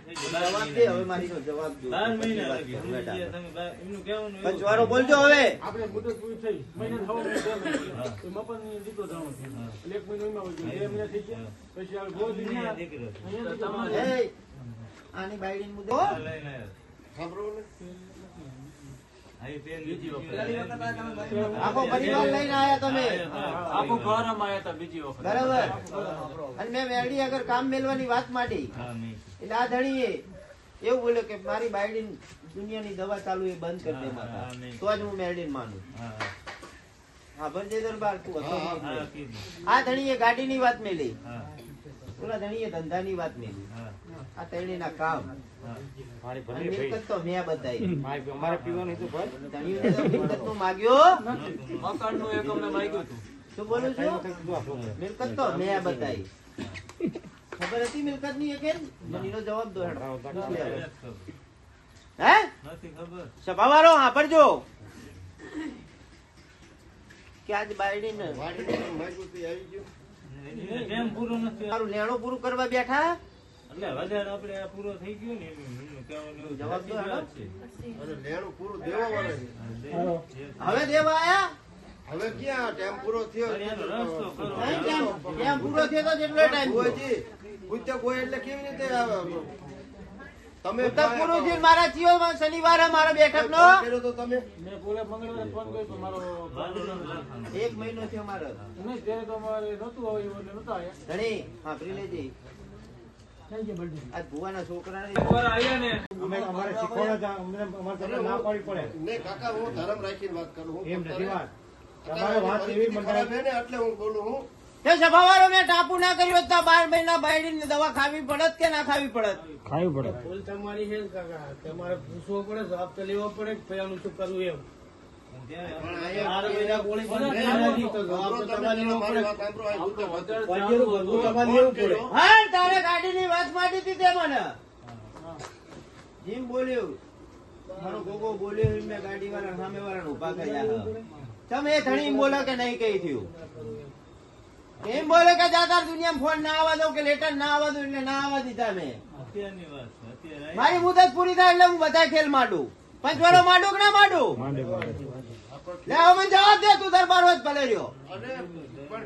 જવાબ દે હવે, મારી નો જવાબ દો. પંચવારો બોલજો હવે. આપણે મુદત પૂરી થઈ મહિના થવા મપન દીકરો જવાનો છે એટલે 1 મહિનો એમાં હોય 2 મહિના થઈ ગયા પછી આ ગોળ દીકરા આની બાયડીન મુદ્દો સાંભળો ને આખો પરિવાર લઈને આયા તમે, આખું ઘર આયા હતા બીજી વખત. બરાબર. અને મેં વેરડી આગળ કામ મેળવાની વાત માંડી એટલે આ ધણીએ એવું બોલ્યો કે મારી બાયડી દુનિયાની દવા ચાલુ એ બંધ કરી દે માતા, તો જ હું મેરડીને માનું. હા ભરજે દરબાર તું હતો. આ ધણીએ ગાડીની વાત મેલી, ઓલા ધણીએ ધંધાની વાત મેલી. આ ત્રણેયના કામ મિલકત તો મેં બતાવી. અમારે પીવાનું હતું ભાઈ ધણીઓને તો મિલકત નું માગ્યો, મકાનનું એક અમને માંગ્યું હતું. શું બોલું છું? મિલકત તો મેં બતાવી. ખબર હતી મિલકત ની એક મનીનો જવાબ દો. હે સભાવાળો સાંભળજો કે આજ બાયડી ને મારું લેણું પૂરું કરવા બેઠા. પૂરો થઈ ગયો ને જવાબ દો. લેણું પૂરું દેવા વાળા હવે દેવા આયા. હવે ક્યાં ટાઈમ પૂરો થયો કેમ પૂરો થયો તો જેટલો ટાઈમ કોઈ એટલે કેવી રીતે તમે પૂરું થયું મારા જીવનમાં શનિવારે મારો બેઠક નો કર્યો તો તમે મેં પૂરે મંગળવારે ફોન કર્યો તો મારો 1 મહિનો થયો મારો. નહીં ત્યારે તો અમારે નહોતું આવ્યું એટલે નહોતા આવ્યા. ધણી સાંભળી લેજે. આજ ભુવાના છોકરાને એકવાર આવ્યા ને અમારે શીખવાડો અમારે તમને ના પાડવી પડે નહીં કાકા હું ધર્મ રાખીને વાત કરું હું એમ નથી વાત તમારે વાત એવી મંડળાવે ને એટલે હું બોલું હું તે સભાવાળો મેં ટાપુ ના કર્યો તો 12 મહિના બાયડીને દવા ખાવી પડત કે ના ખાવી પડત? ખાવી પડે. ભૂલ તમારી છે કાકા તમારે પૂછવો પડે જવાબ તો લેવો પડે કે ભયાનું શું કરવું એમ હા તારે ગાડીની વાત માંડી હતી તે મને જેમ બોલ્યું મારો ગોગો બોલ્યો મેં ગાડી વાળા સામે વાળા ઉભા કર્યા. તમે એ ધણી બોલો કે નહીં કઈ થયું? એમ બોલે કે દાદા દુનિયામાં ફોન ના આવવા દઉં કે લેટર ના આવવા દઉં એટલે ના આવવા દીધા મેં. મારી મુદત પૂરી થાય એટલે હું બધા ખેલ માંડું. પંચવાળો માંડું કે ના માંડું? લે હવે મને જવાબ દે. તું દરબાર જ ભલે રહ્યો. પણ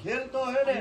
ખેલ તો હે ને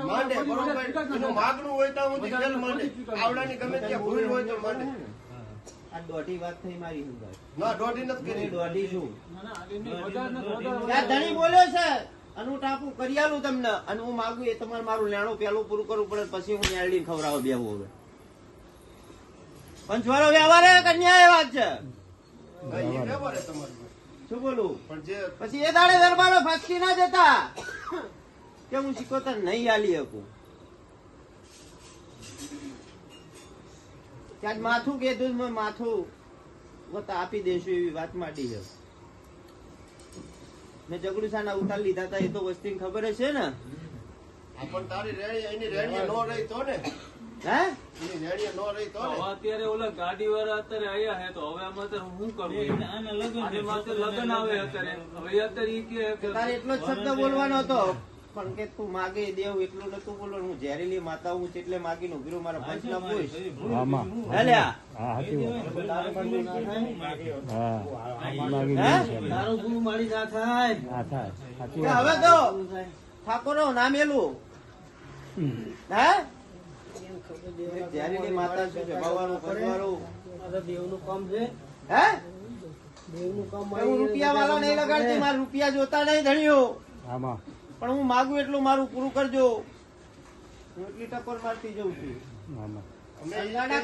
માંડે બરોબર એનું માગણું હોય તો હું ખેલ માંડે આવડાની ગમે ત્યાં ભૂલ હોય તો માંડે. આ દોઢી વાત થઈ મારી અંદર. ના દોઢી નથી કરી દોઢી શું ધણી બોલ્યો છે અનુ ટાપુ કરી આલું તમને અને હું માગું એ તમારે મારું લેણું પેલું પૂરું કરવું પડે પછી હું નેરડી ખવડાવો બેહું. હવે પંચવાળો વ્યવહાર કન્યા એ વાત છે. શું બોલું? પણ જે પછી એ દાડે દરબારો ફસકી ના જતા કે હું શીખોતર નહીં આલી શકું. ત્યાં માથું કીધું માથું આપી દેશું એવી વાત માંડી છે. મેં જગડુસાના ઉતાર લીધા હતા એ તો વસ્તી ખબર હશે ને. પણ તારી રેણી એની રેણી નો રહી તો ને હે એની રેણી નો રહી તો ને અત્યારે ઓલા ગાડી વાળા અત્યારે આવ્યા હે તો હવે આમાં અત્યારે હું કરું? આને માથે લગ્ન આવે અત્યારે હવે અત્યારે ઈ કે તારે એટલો જ શબ્દ બોલવાનો હતો પણ કે તું માગે દેવ એટલું નતું બોલવાનું. હું ઝેરીલી માતા હું એટલે માગીને ઉભી રહું. મારા પંચ ના પૂછ આમાં હેલ્યા હા સાચી વાત. હા તારું ગુરુ મારી ના થાય. હા થાય સાચી કે વાત. હવે તો ઠાકોરો નામ એલું હે ઝેરીલી માતા શું છે ભગવાનનું કરવાનું દેવનું કામ છે હે દેવનું કામ હું રૂપિયા વાળા નહીં લગાડતી. મારા રૂપિયા જોતા નહીં ધણ્યો આમાં પણ હું માગું એટલું મારું પૂરું કરજો. હું એટલી ટકોર મારતી જઉં છું. આમાં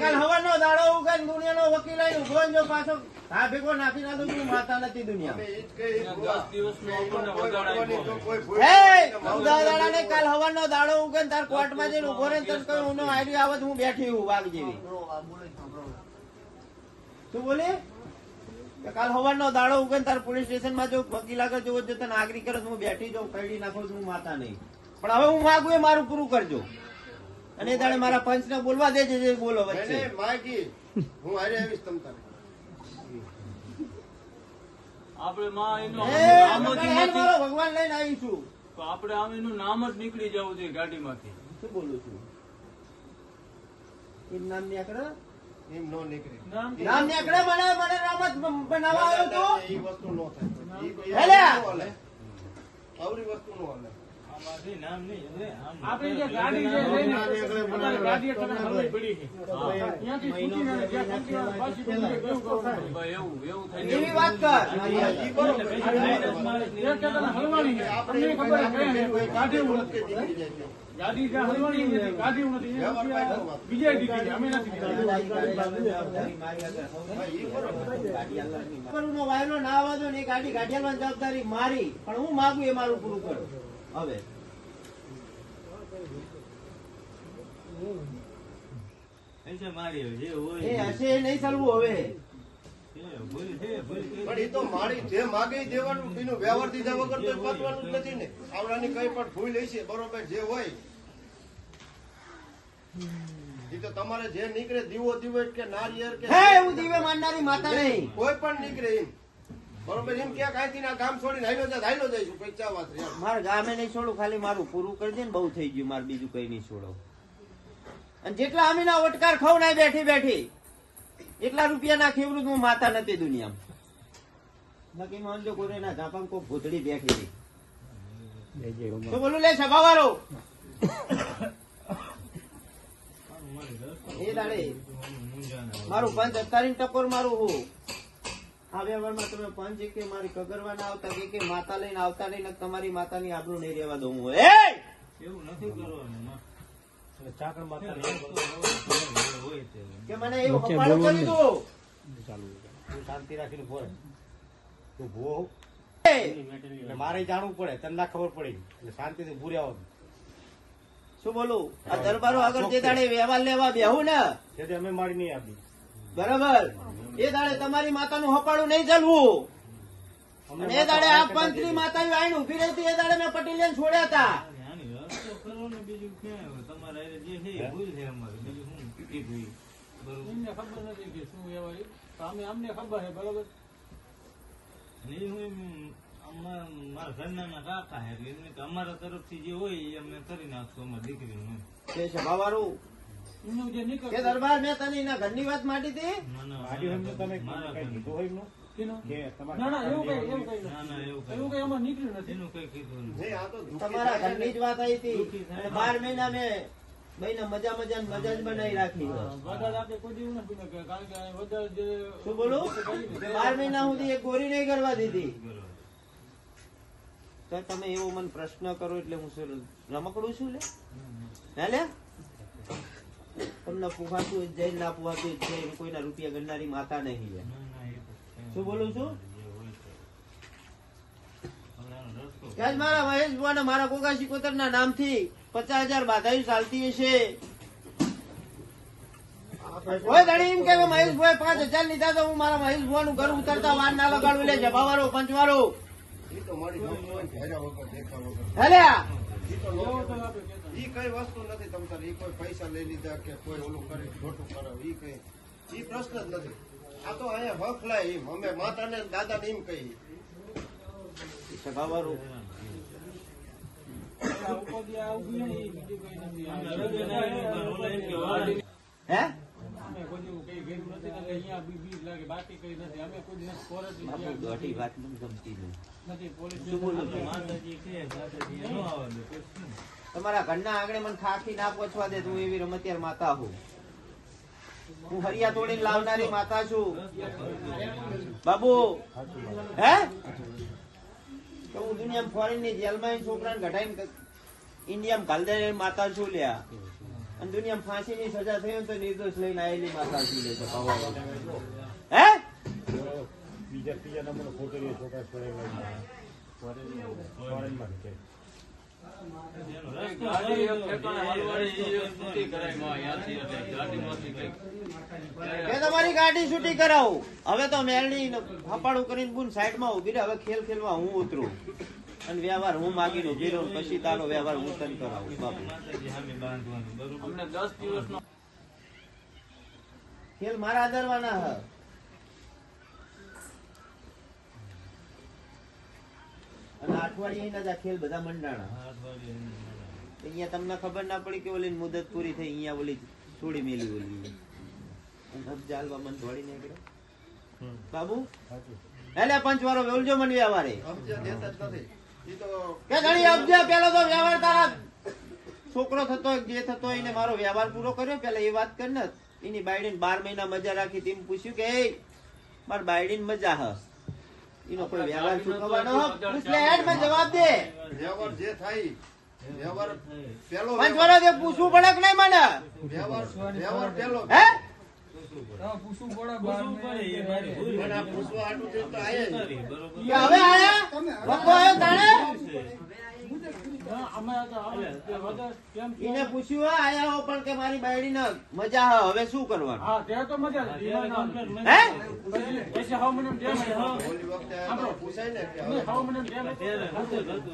કાલ હવાનો દાડો ઉગે દુનિયાનો વકીલ આવીને ઉભો ને જો પાછો હા ભેગો નાખી ના દઉં માતા નથી દુનિયા. 10 દિવસનો આપણને વગાડાય. હે ઉદા દાડા ને કાલ હવાનો દાડો ઉગે ને તાર કોર્ટમાં જઈને ઉભો રહે તને કહ્યું હું આઈડી આવત હું બેઠી હું વાઘ જેવી. શું બોલી કે કાલ હવાનો દાડો ઉગે ને તાર પોલીસ સ્ટેશન માં જો વકીલ આગળ જોવો જો તને આગરી કરે હું બેઠી જાઉં કઈડી નાખો હું માતા નહીં. પણ હવે હું માગું એ મારું પૂરું કરજો. અને એ દાડે મારા પંચ ને બોલવા દેજે જે બોલો વચ્ચે. હું હારે આવીશ તમ તારે આપણે માં એનું એ નામ જ ભગવાન નથી. મારો ભગવાન લઈને આવીશું. તો આપણે આમ એનું નામ જ નીકળી જવું જોઈએ ગાડીમાંથી. શું બોલું છું એમ નામ નીકળે એમ નો નીકળે. નામ નામ નીકળે મને રમત બનાવવા આવ્યો તો ઈ વસ્તુ નો થાય. ઈ હેલ્યા! નો હાલે. આવરી વસ્તુ નો હાલે. આમાંથી નામ નહીં હવે આમ આપણી જે ગાડી જે લઈને અત્યારે ગાડી એટલે હલવી પડી છે. ત્યાંથી છૂટીને જ્યાં કંપનીવાળા પાછી બધું કેવું કરવું? ભાઈ એવું થઈ એવી વાત કર ઈ બરોબર. એક કે તને હલવાની છે. તમને ખબર છે કઈ નહીં, ગાડી એવું નથી. નીકળી જાય છે. ગાડી જ્યાં હલવાની નથી, ગાડી એવું નથી. એ રૂપિયા બીજે દીધી છે, અમે નથી દીધા. હા, ઈ બરોબર. નો વાયલો ના આવવા દો ને એ ગાડી ગાડિયાલવાની જવાબદારી મારી, પણ હું માગું એ મારું પૂરું કરું. હવે પૈસા મારી હવે જે એ હોય હશે એ નહીં ચાલવું હવે. ભૂલ છે ભૂલ પણ ઈ તો મારી જે માગે ઈ દેવાનું, એનું વ્યવહાર દીધા વગર તો પતવાનું જ નથી ને. આવડાની કઈ પણ ભૂલ હશે, બરોબર જે હોય ઈ તો તમારે જે નીકળે દીવો દીવટ કે નારિયેળ કે હે હું દીવે માનનારી માતા નહીં. કોઈ પણ નીકળે એમ બરોબર. એમ ક્યાં કાંઈથી ના ગામ છોડીને હાઈલો જઈશું કઈ ચા વાત યાર. મારા ગામે નહીં છોડું, ખાલી મારું પૂરું કરી દે ને બહુ થઈ ગયું, મારે બીજું કઈ નહીં છોડો. અને જેટલા અમીના ઓટકાર ખાવ ના બેઠી બેઠી એટલા રૂપિયા ના ખેવરું હું માતા નથી દુનિયામાં. નક્કી માનજો કોઈ ના ઝાપામાં કોઈ ભૂતડી બેઠી હતી. તો બોલું લે સભા વાળો એ દાડે મારું પંચ અત્યારે ટકોર મારું હું આ વ્યવહારમાં તમે પંચ કે મારી કગરવા ના આવતા કે માતા લઈને આવતા નહીં, તમારી માતાની આબરૂ નહીં રહેવા દઉં હું. એવું નથી કરવાનું માં. ચાકર માતા હોય છે કે મને એવું હપાળો કરી દો. તું શાંતિ રાખીને બોલ. તું ભૂવો એ, એટલે મારે જાણવું પડે, તને ના ખબર પડી એટલે શાંતિથી ભૂરે આવો. શું બોલું આ દરબારો આગળ જે દાડે વ્યવહાર લેવા બેહું ને તેથી અમે મારી નહીં આપી. બરાબર એ દાડે તમારી માતાનું હપાળું નહીં ચાલવું. અને એ દાડે આ પંચની માતા આઈને ઉભી રહી હતી, એ દાડે મેં પટેલિયન છોડ્યા હતા. આની રસ્તો કરો ને બીજું ક્યાં હવે તમારે હારે જે છે એ ભૂલ છે અમારે બીજું શું એ ભૂલ બરોબર એમને ખબર નથી કે શું વ્યવહાર. તો અમને ખબર છે બરોબર. અને એ હું એમ મારા ઘરના કાકા હે એટલે એમને કે અમારા તરફથી જે હોય એ અમે કરી નાખશું અમારી દીકરીનું તે સભાવાળું એમનું જે નીકળે કે દરબાર મેં તને એના ઘરની વાત માંડી હતી. મારા ઘરનું. ના ના એવું કઈ એવું કઈ ના ના એવું એવું કઈ અમારે નીકળ્યું નથી. એનું કઈ કીધું નથી. નહીં, આ તો દુઃખી તમારા થાય ઘરની જ વાત આવી હતી. અને 12 મહિના મેં ભાઈને મજા મજા ને મજા જ બનાવી રાખી. વધારે આપણે કોઈ દિવસ નથી કે કારણ કે વધારે જે શું બોલું 12 મહિના સુધી એક ગોરી નહીં કરવા દીધી. બરોબર. તો તમે એવો મને પ્રશ્ન કરો એટલે હું શું રમકડું છું લે હે લે તમને પુહાતું જ જઈ ના પુહાતું જ જઈ કોઈના રૂપિયા ગણનારી માતા નહીં લે. ના ના એ તો છે. શું બોલું છું જે હોય છે. હવે આનો રસ્તો ત્યાં જ મારા મહેશ ભુવાને મારા કોકા સિકોતર ના નામથી 50,000 બાધાઈ ચાલતી હશે. કોઈ દાડી એમ કે મહેશ ભુવાએ 5,000 લીધા તો હું મારા મહેશ ભુવાનું ઘર ઉતરતા વાર ના લગાડું લે જભાવાળો પંચવાળો ઈ તો મારી જોડે હોય, હેરા વગર, દેખા વગર. હેલ્યા ઈ તો નો કહેવાય. ઈ કઈ વસ્તુ નથી તમ તારે. ઈ કોઈ પૈસા લઈ લીધા કે કોઈ ઓલું કરી ખોટું કરાવે ઈ કઈ ઈ પ્રશ્ન જ નથી. આ તો અહીંયા હક લાય એમ અમે માતાને ને દાદાને એમ કહીએ. સભાવાળો ઉપાધિ આ ઉભી નહીં, એ બીજું કઈ નથી. અમે રગે ના આવ્યું, પણ ઓલા એમ કે વાડી હે અમે કોઈ દિવસ કઈ કર્યું નથી એટલે અહીંયા બીજ લાગે બાકી કઈ નથી. અમે કોઈ દિવસ ફોરેસ્ટ બાપુ દોઢી વાત મને ગમતી નહીં. નથી પોલીસ શું બોલું આપણે માતાજી છે માતાજી ન આવવા દે પછી શું? તમારા ઘરના આંગણે મને ખાખી ના પહોંચવા દે. તું એવી રમતિયાર માતા હું. હું હરિયા તોડીને લાવનારી માતા છું બાબુ. હે તો હું દુનિયામાં ફોરેન ની જેલમાં છોકરાને ઘટાઈને ઇન્ડિયામાં ઘાલ દે માતા છું લ્યા. અને દુનિયામાં ફાંસી ની સજા થઈ હોય તો નિર્દોષ લઈને આવેલી માતા છું લે. હે બીજા ત્રીજા નંબરનો ફોટો એ છોકરા પડેલા ફોરેનમાં છે. એનો રસ્તો ગાડી એક ઠેકાણે હાલવાની એ છૂટી કરાય માં અહીંયાથી એટલે ગાડીમાંથી કઈક મેં તમારી ગાડી છૂટી કરાવું. હવે તો મેળની હપાડું કરીને બુન સાઈડમાં ઉભી રહે. હવે ખેલ ખેલવા હું ઉતરું અને વ્યવહાર હું માગીને ઉભી રહું. પછી તારો વ્યવહાર હું તને કરાવું બાપુ. માતાજી સામે બાંધવાનું બરોબર. અમને 10 દિવસનો ખેલ મારા આદરવાના હ. અને અઠવાડિયે ના ખેલ બધા મંડાણા. આ અઠવાડિયે અહીંયા તમને ખબર ના પડી કે ઓલી મુદત પૂરી થઈ. અહીંયા ઓલી છોડી મેલી બોલી જાલવા મન દોડી નીકળ્યો બાબુ એટલે પંચવારો બોલજો મને વ્યવહારે અબજા દેતા જ નથી ઈ તો કે ઘણી અબજા પેલો તો વ્યવહાર તારા છોકરો થતો જે થતો એને મારો વ્યવહાર પૂરો કર્યો પેલા એ વાત કર ને એની બાયડીને 12 મહિના મજા રાખી તેમ પૂછ્યું કે એ માર બાયડીને મજા હ એનો કોઈ વ્યવહાર ચૂકવવાનો હ એટલે હેડ માં જવાબ દે વ્યવહાર જે થાય વ્યવહાર પેલો પંચવારો જે પૂછવું પડે કે નહીં મને વ્યવહાર પેલો હે પૂછવું પડે પૂછવું પડે એ મારી ભૂલ. પણ આ પૂછવા હાટું થઈને તો આયા જ. કરી, બરોબર. કે હવે આયા વખો આવ્યો તાણે અમે કેમ એને પૂછ્યું હા આયા હો પણ કે મારી બાયડીને મજા હ હવે શું કરવાનું હા તે તો મજા જ. હે પછી હાવ મને જેમ ઓલી વખતે આયા તો પૂછાય ને કે હવે હાવ મને જેમ ત્યારે હતું જ હતું.